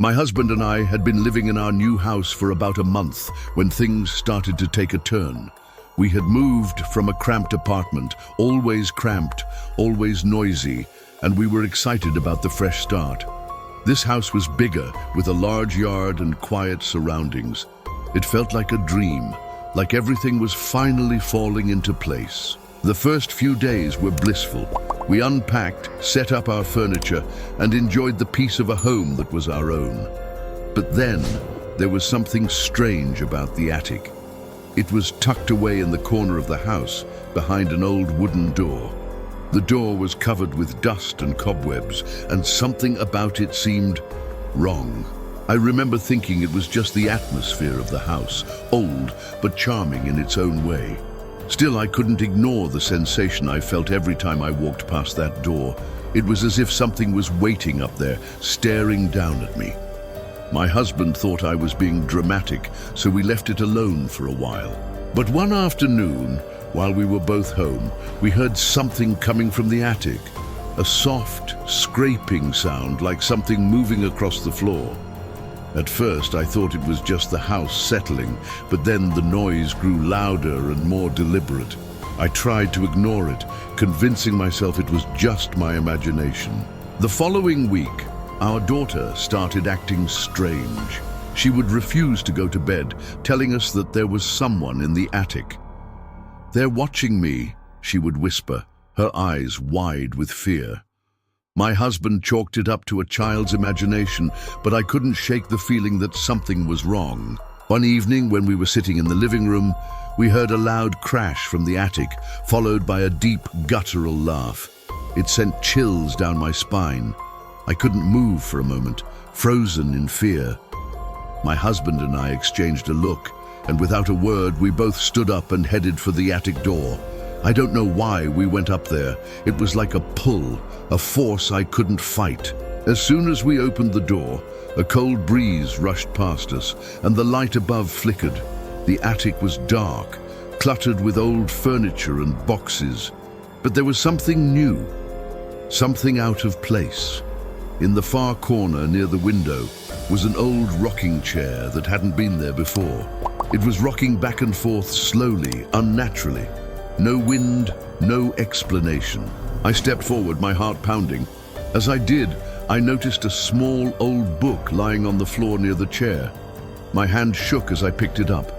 My husband and I had been living in our new house for about a month when things started to take a turn. We had moved from a cramped apartment, always cramped, always noisy, and we were excited about the fresh start. This house was bigger, with a large yard and quiet surroundings. It felt like a dream, like everything was finally falling into place. The first few days were blissful. We unpacked, set up our furniture, and enjoyed the peace of a home that was our own. But then, there was something strange about the attic. It was tucked away in the corner of the house, behind an old wooden door. The door was covered with dust and cobwebs, and something about it seemed wrong. I remember thinking it was just the atmosphere of the house, old but charming in its own way. Still, I couldn't ignore the sensation I felt every time I walked past that door. It was as if something was waiting up there, staring down at me. My husband thought I was being dramatic, so we left it alone for a while. But one afternoon, while we were both home, we heard something coming from the attic. A soft, scraping sound, like something moving across the floor. At first, I thought it was just the house settling, but then the noise grew louder and more deliberate. I tried to ignore it, convincing myself it was just my imagination. The following week, our daughter started acting strange. She would refuse to go to bed, telling us that there was someone in the attic. "They're watching me," she would whisper, her eyes wide with fear. My husband chalked it up to a child's imagination, but I couldn't shake the feeling that something was wrong. One evening, when we were sitting in the living room, we heard a loud crash from the attic, followed by a deep, guttural laugh. It sent chills down my spine. I couldn't move for a moment, frozen in fear. My husband and I exchanged a look, and without a word, we both stood up and headed for the attic door. I don't know why we went up there. It was like a pull, a force I couldn't fight. As soon as we opened the door, a cold breeze rushed past us, and the light above flickered. The attic was dark, cluttered with old furniture and boxes. But there was something new, something out of place. In the far corner near the window was an old rocking chair that hadn't been there before. It was rocking back and forth slowly, unnaturally. No wind, no explanation. I stepped forward, my heart pounding. As I did, I noticed a small old book lying on the floor near the chair. My hand shook as I picked it up.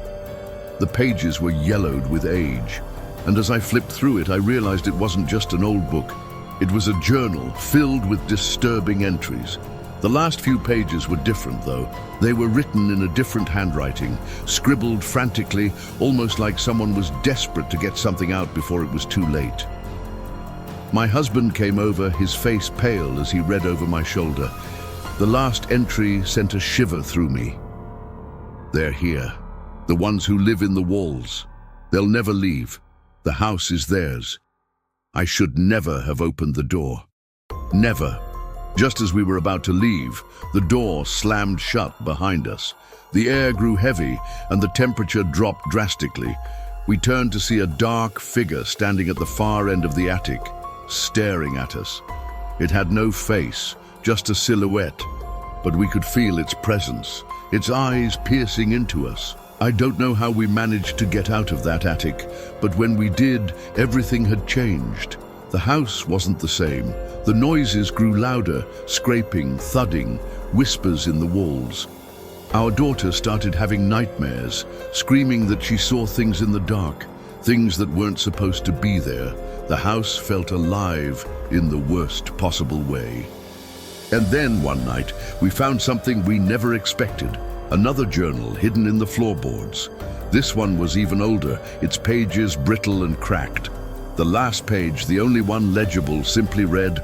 The pages were yellowed with age, and as I flipped through it, I realized it wasn't just an old book. It was a journal filled with disturbing entries. The last few pages were different, though. They were written in a different handwriting, scribbled frantically, almost like someone was desperate to get something out before it was too late. My husband came over, his face pale as he read over my shoulder. The last entry sent a shiver through me. "They're here. The ones who live in the walls. They'll never leave. The house is theirs. I should never have opened the door. Never." Just as we were about to leave, the door slammed shut behind us. The air grew heavy and the temperature dropped drastically. We turned to see a dark figure standing at the far end of the attic, staring at us. It had no face, just a silhouette, but we could feel its presence, its eyes piercing into us. I don't know how we managed to get out of that attic, but when we did, everything had changed. The house wasn't the same. The noises grew louder, scraping, thudding, whispers in the walls. Our daughter started having nightmares, screaming that she saw things in the dark, things that weren't supposed to be there. The house felt alive in the worst possible way. And then one night, we found something we never expected. Another journal hidden in the floorboards. This one was even older, its pages brittle and cracked. The last page, the only one legible, simply read,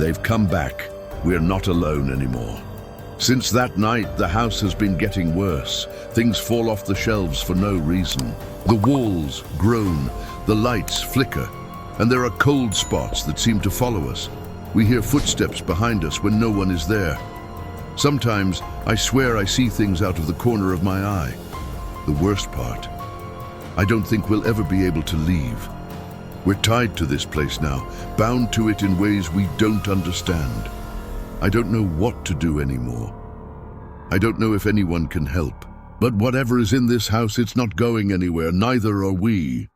"They've come back. We're not alone anymore." Since that night, the house has been getting worse. Things fall off the shelves for no reason. The walls groan, the lights flicker, and there are cold spots that seem to follow us. We hear footsteps behind us when no one is there. Sometimes, I swear I see things out of the corner of my eye. The worst part, I don't think we'll ever be able to leave. We're tied to this place now, bound to it in ways we don't understand. I don't know what to do anymore. I don't know if anyone can help. But whatever is in this house, it's not going anywhere, neither are we.